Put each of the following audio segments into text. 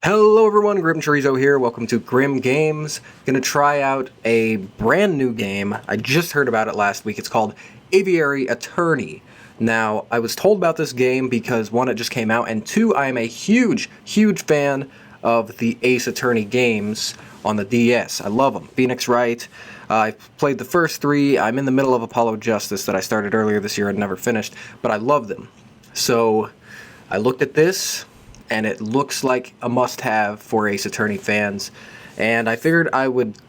Hello everyone, Grimm here. Welcome to Grimm Games. Gonna try out a brand new game. I just heard about it last week. It's called Aviary Attorney. Now, I was told about this game because one, it just came out, and two, I am a huge fan of the Ace Attorney games on the DS. I love them. Phoenix Wright. I've played the first three. I'm in the middle of Apollo Justice that I started earlier this year and never finished, but I love them. So, I looked at this, and it looks like a must-have for Ace Attorney fans, and I figured I would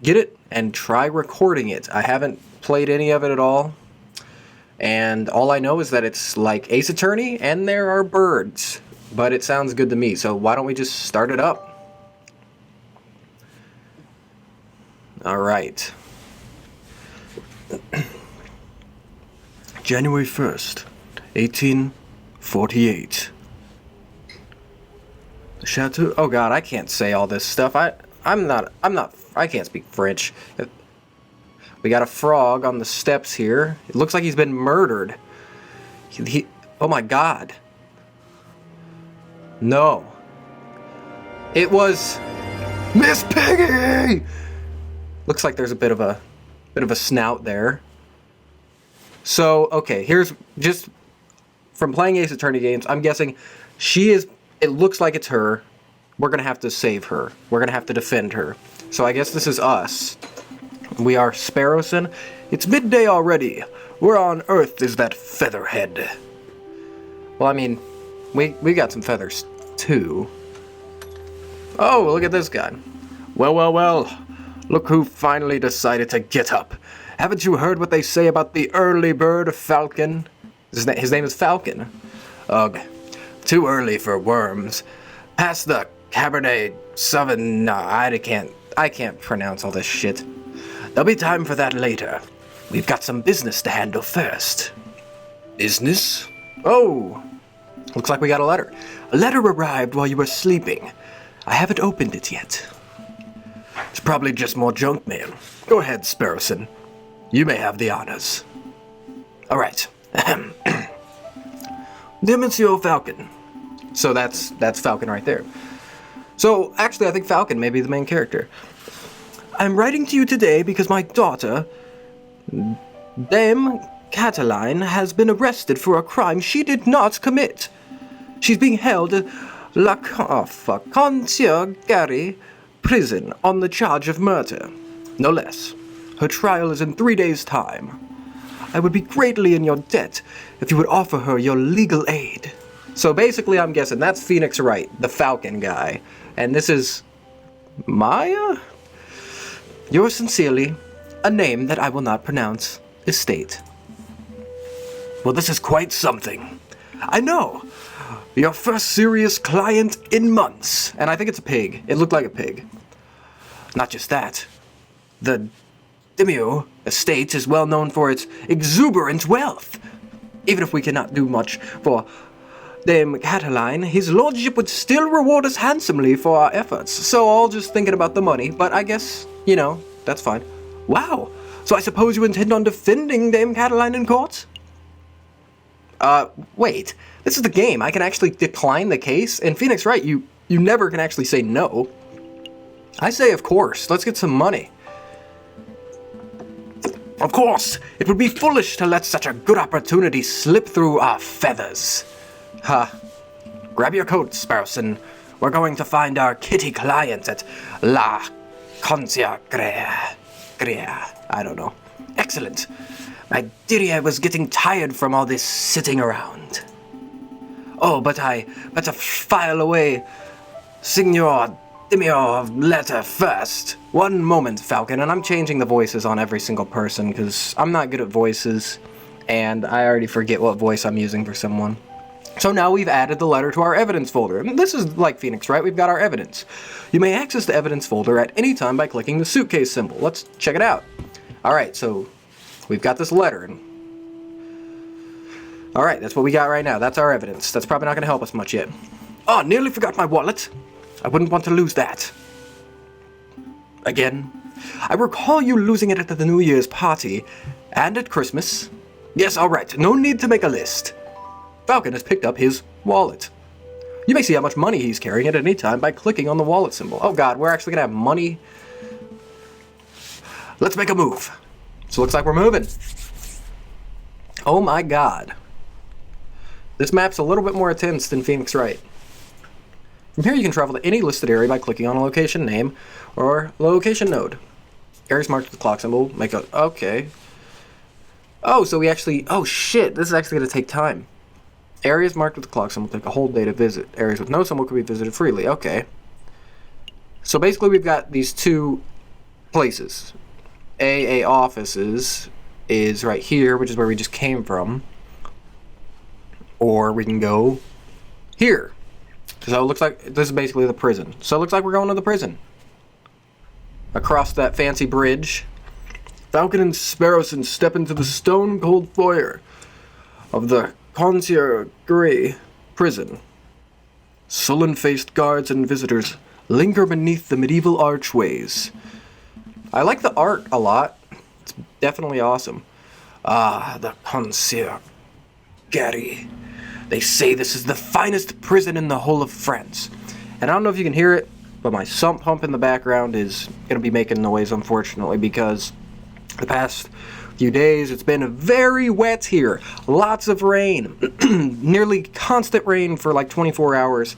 get it and try recording it. I haven't played any of it at all, and all I know is that it's like Ace Attorney, and there are birds, but it sounds good to me, so why don't we just start it up? Alright. January 1st, 1848. Chateau. Oh God, I can't say all this stuff. I can't speak French. We got a frog on the steps here. It looks like he's been murdered. Oh my God. No. It was Miss Piggy. Looks like there's a bit of a snout there. So, okay, here's just from playing Ace Attorney games, I'm guessing she is. It looks like it's her. We're going to have to save her. We're going to have to defend her. So I guess this is us. We are Sparrowson. It's midday already. Where on earth is that featherhead? Well, I mean, we got some feathers, too. Oh, look at this guy. Well. Look who finally decided to get up. Haven't you heard what they say about the early bird Falcon? His name is Falcon. Ugh. Too early for worms. Past the Cabernet Sauvignon. No, I can't pronounce all this shit. There'll be time for that later. We've got some business to handle first. Business? Oh, looks like we got a letter. A letter arrived while you were sleeping. I haven't opened it yet. It's probably just more junk mail. Go ahead, Sparrowson. You may have the honors. All right. Dear Monsieur Falcon. So that's Falcon right there. So, actually, I think Falcon may be the main character. I'm writing to you today because my daughter, Dame Cataline, has been arrested for a crime she did not commit. She's being held at La Conciergerie prison on the charge of murder. No less. Her trial is in 3 days' time. I would be greatly in your debt if you would offer her your legal aid. So basically, I'm guessing that's Phoenix Wright, the Falcon guy. And this is Maya? Yours sincerely, a name that I will not pronounce, Estate. Well, this is quite something. I know. Your first serious client in months. And I think it's a pig. It looked like a pig. Not just that. The Demio Estate is well known for its exuberant wealth. Even if we cannot do much for Dame Cataline, his lordship would still reward us handsomely for our efforts. So all just thinking about the money, but I guess, that's fine. Wow, so I suppose you intend on defending Dame Cataline in court? Wait, this is the game. I can actually decline the case? In Phoenix Wright, you never can actually say no. I say, of course, let's get some money. Of course, it would be foolish to let such a good opportunity slip through our feathers. Ha. Grab your coat, Sparrowson. We're going to find our kitty client at La Conciergerie. I don't know. Excellent. My dearie was getting tired from all this sitting around. Oh, but I better file away Signor Demio letter first. One moment, Falcon, and I'm changing the voices on every single person because I'm not good at voices, and I already forget what voice I'm using for someone. So now we've added the letter to our evidence folder. And this is like Phoenix, right? We've got our evidence. You may access the evidence folder at any time by clicking the suitcase symbol. Let's check it out. All right, so we've got this letter. All right, that's what we got right now. That's our evidence. That's probably not going to help us much yet. Oh, nearly forgot my wallet. I wouldn't want to lose that. Again. I recall you losing it at the New Year's party and at Christmas. Yes, all right. No need to make a list. Falcon has picked up his wallet. You may see how much money he's carrying at any time by clicking on the wallet symbol. Oh god, we're actually gonna have money. Let's make a move. So it looks like we're moving. Oh my god. This map's a little bit more intense than Phoenix Wright. From here you can travel to any listed area by clicking on a location name or location node. Areas marked with the clock symbol make a... Okay. Oh, so we actually... Oh shit, this is actually going to take time. Areas marked with the clock symbol take a whole day to visit. Areas with no symbol can be visited freely. Okay. So basically we've got these two places. AA offices is right here, which is where we just came from. Or we can go here. So it looks like this is basically the prison. So it looks like we're going to the prison. Across that fancy bridge, Falcon and Sparrowson step into the stone-cold foyer of the Conciergerie prison. Sullen-faced guards and visitors linger beneath the medieval archways. I like the art a lot. It's definitely awesome. Ah, the Conciergerie. They say this is the finest prison in the whole of France. And I don't know if you can hear it, but my sump pump in the background is going to be making noise, unfortunately, because the past few days it's been very wet here. Lots of rain. Nearly constant rain for like 24 hours.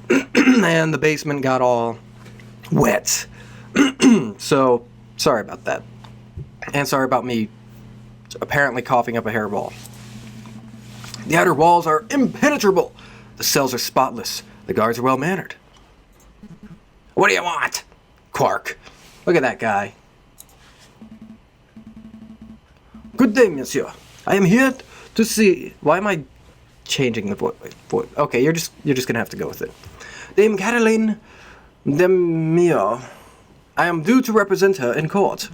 And the basement got all wet. So, sorry about that. And sorry about me apparently coughing up a hairball. The outer walls are impenetrable. The cells are spotless. The guards are well-mannered. What do you want? Quark. Look at that guy. Good day, monsieur. I am here to see... Why am I changing the voice? Okay, you're just gonna have to go with it. Dame Caroline Demio. I am due to represent her in court.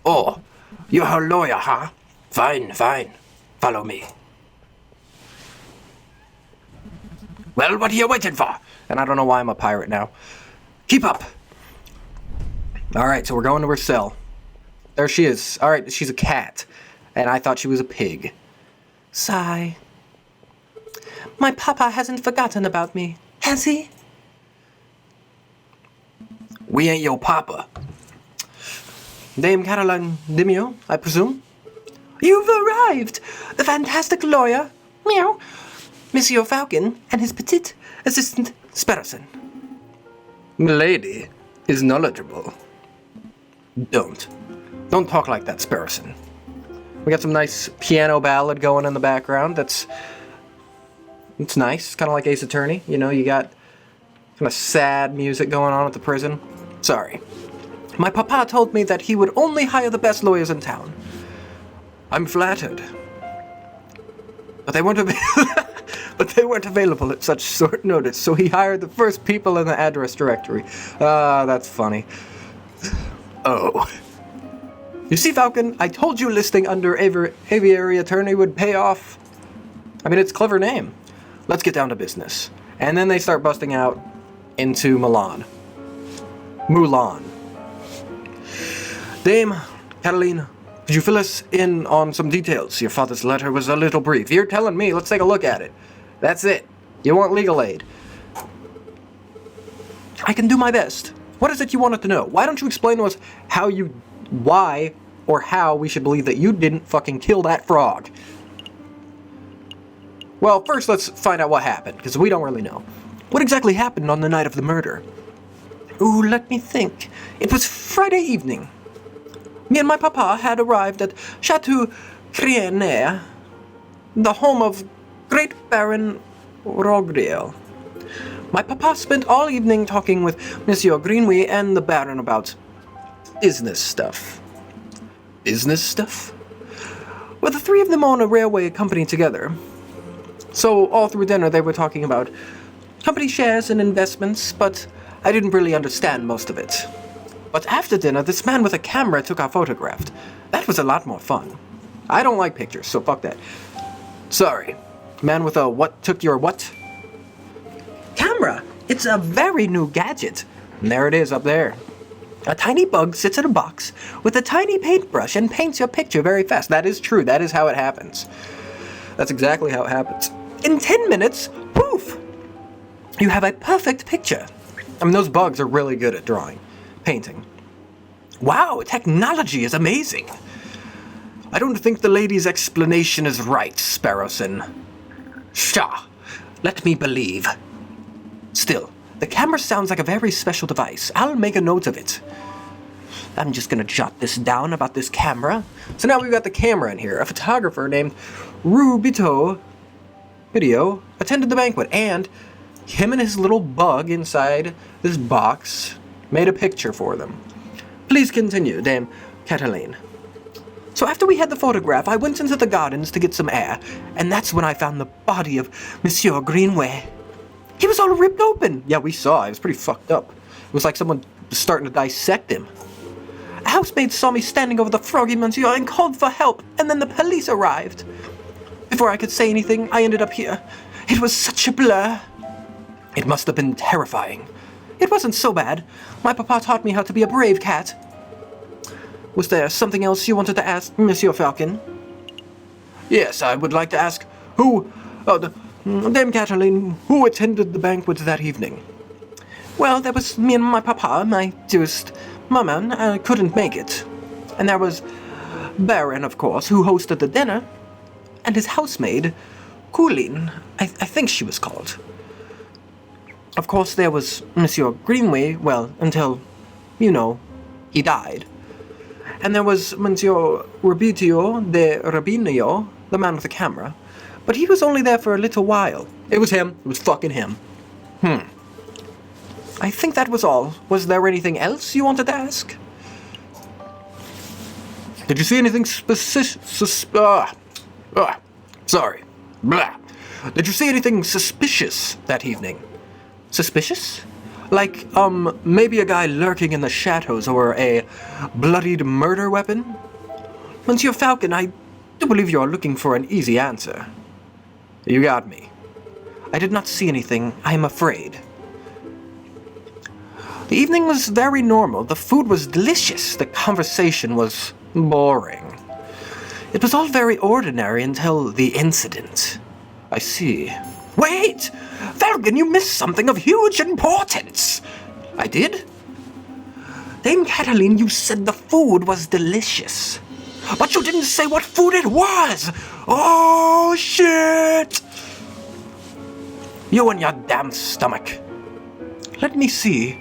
Oh, you're her lawyer, huh? Fine, fine. Follow me. Well, what are you waiting for? And I don't know why I'm a pirate now. Keep up. Alright, so we're going to her cell. There she is. Alright, she's a cat. And I thought she was a pig. Sigh. My papa hasn't forgotten about me, has he? We ain't your papa. Dame Caroline Demio, I presume? You've arrived! The fantastic lawyer. Meow. Monsieur Falcon and his petite assistant, Sparrowson. Milady is knowledgeable. Don't talk like that, Sparrowson. We got some nice piano ballad going in the background. It's nice. Kind of like Ace Attorney. You know, you got kind of sad music going on at the prison. Sorry. My papa told me that he would only hire the best lawyers in town. I'm flattered. But they weren't available at such short notice, so he hired the first people in the address directory. That's funny. Oh. You see, Falcon, I told you listing under Aviary Attorney would pay off. I mean, it's a clever name. Let's get down to business. And then they start busting out into Mulan. Dame Cataline, could you fill us in on some details? Your father's letter was a little brief. You're telling me, let's take a look at it. That's it. You want legal aid. I can do my best. What is it you wanted to know? Why don't you explain to us why or how we should believe that you didn't fucking kill that frog? Well, first let's find out what happened, because we don't really know. What exactly happened on the night of the murder? Ooh, let me think. It was Friday evening. Me and my papa had arrived at Chateau Criener, the home of Great Baron Rogriel. My papa spent all evening talking with Monsieur Greenway and the Baron about business stuff. Business stuff? Well, the three of them own a railway company together. So all through dinner they were talking about company shares and investments, but I didn't really understand most of it. But after dinner, this man with a camera took our photograph. That was a lot more fun. I don't like pictures, so fuck that. Sorry. Man with a what took your what? Camera! It's a very new gadget. And there it is up there. A tiny bug sits in a box with a tiny paintbrush and paints your picture very fast. That is true. That is how it happens. That's exactly how it happens. In 10 minutes, poof! You have a perfect picture. I mean, those bugs are really good at painting. Wow, technology is amazing. I don't think the lady's explanation is right, Sparrowson. Pshaw, let me believe. Still, the camera sounds like a very special device. I'll make a note of it. I'm just gonna jot this down about this camera. So now we've got the camera in here. A photographer named Rubito Video attended the banquet, and him and his little bug inside this box made a picture for them. Please continue, Dame Cataline. So after we had the photograph, I went into the gardens to get some air, and that's when I found the body of Monsieur Greenway. He was all ripped open. Yeah, we saw. It was pretty fucked up. It was like someone was starting to dissect him. A housemaid saw me standing over the froggy monsieur and called for help, and then the police arrived. Before I could say anything, I ended up here. It was such a blur. It must have been terrifying. It wasn't so bad. My papa taught me how to be a brave cat. Was there something else you wanted to ask, Monsieur Falcon? Yes, I would like to ask Dame Cataline, who attended the banquet that evening? Well, there was me and my papa, my dearest mamma, couldn't make it. And there was Baron, of course, who hosted the dinner, and his housemaid, Coolin, I think she was called. Of course, there was Monsieur Greenway, well, until, he died. And there was Monsieur Rubitio de Rabinio, the man with the camera. But he was only there for a little while. It was him. It was fucking him. I think that was all. Was there anything else you wanted to ask? Did you see anything sorry. Blah. Did you see anything suspicious that evening? Suspicious? Like, maybe a guy lurking in the shadows or a bloodied murder weapon? Monsieur Falcon, I do believe you're looking for an easy answer. You got me. I did not see anything, I am afraid. The evening was very normal. The food was delicious. The conversation was boring. It was all very ordinary until the incident. I see. Wait! Falcon, you missed something of huge importance! I did? Dame Cataline, you said the food was delicious. But you didn't say what food it was! Oh, shit! You and your damn stomach. Let me see.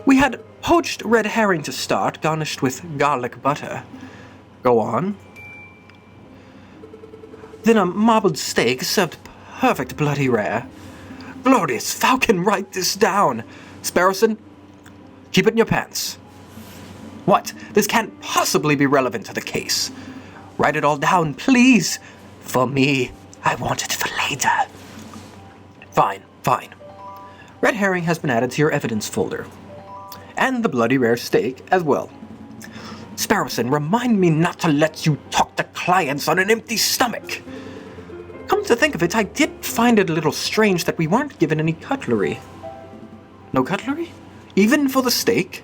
We had poached red herring to start, garnished with garlic butter. Go on. Then a marbled steak served perfect bloody rare. Glorious, Falcon, write this down. Sparrowson, keep it in your pants. What? This can't possibly be relevant to the case. Write it all down, please. For me, I want it for later. Fine. Red herring has been added to your evidence folder. And the bloody rare steak as well. Sparrowson, remind me not to let you talk to clients on an empty stomach. Come to think of it, I did find it a little strange that we weren't given any cutlery. No cutlery? Even for the steak?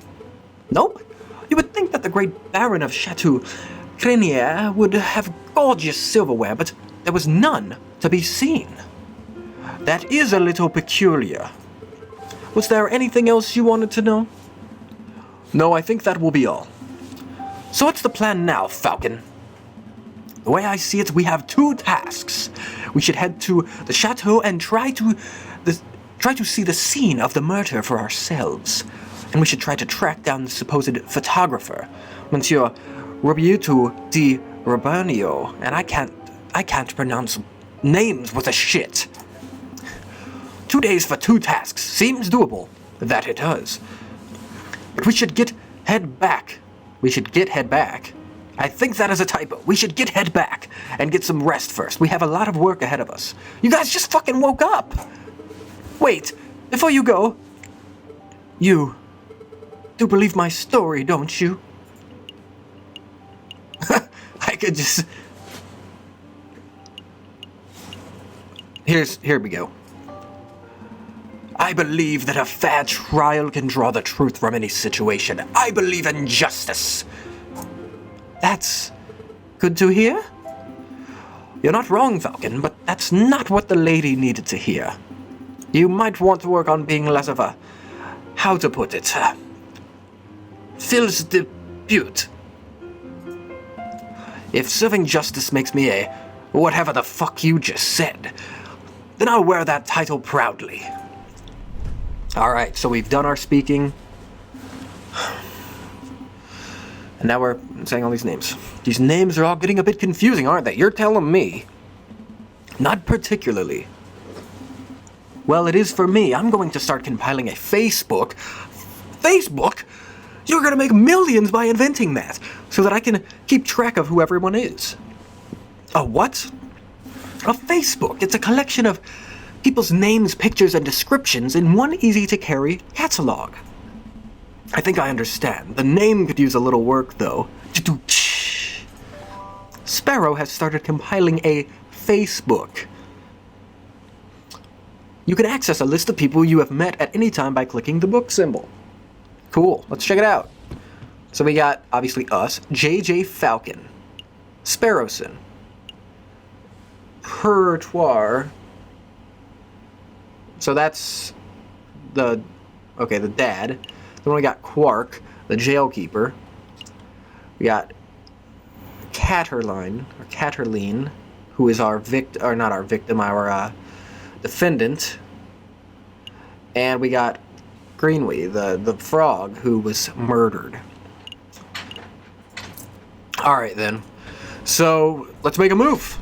Nope. You would think that the great Baron of Chateau Crenier would have gorgeous silverware, but there was none to be seen. That is a little peculiar. Was there anything else you wanted to know? No, I think that will be all. So what's the plan now, Falcon? The way I see it, we have two tasks. We should head to the chateau and try to see the scene of the murder for ourselves. And we should try to track down the supposed photographer, Monsieur Roberto di Rabinio. And I can't pronounce names with a shit. 2 days for 2 tasks seems doable. That it does. But we should head back. I think that is a typo. We should head back and get some rest first. We have a lot of work ahead of us. You guys just fucking woke up. Wait, before you go, you do believe my story, don't you? I could just... Here we go. I believe that a fair trial can draw the truth from any situation. I believe in justice. That's good to hear. You're not wrong, Falcon, but that's not what the lady needed to hear. You might want to work on being less of a, how to put it, fills the butte. If serving justice makes me a whatever the fuck you just said, then I'll wear that title proudly. Alright, so we've done our speaking. And now we're saying all these names. These names are all getting a bit confusing, aren't they? You're telling me. Not particularly. Well, it is for me. I'm going to start compiling a Facebook. Facebook? You're going to make millions by inventing that, so that I can keep track of who everyone is. A what? A Facebook. It's a collection of people's names, pictures, and descriptions in one easy-to-carry catalog. I think I understand. The name could use a little work, though. Sparrow has started compiling a Facebook. You can access a list of people you have met at any time by clicking the book symbol. Cool. Let's check it out. So we got, obviously, us, JJ Falcon, Sparrowson, Pertoire. So that's the dad. Then we got Quark, the jailkeeper. We got Catterline, who is our our defendant. And we got Greenway, the frog, who was murdered. Alright then. So, let's make a move.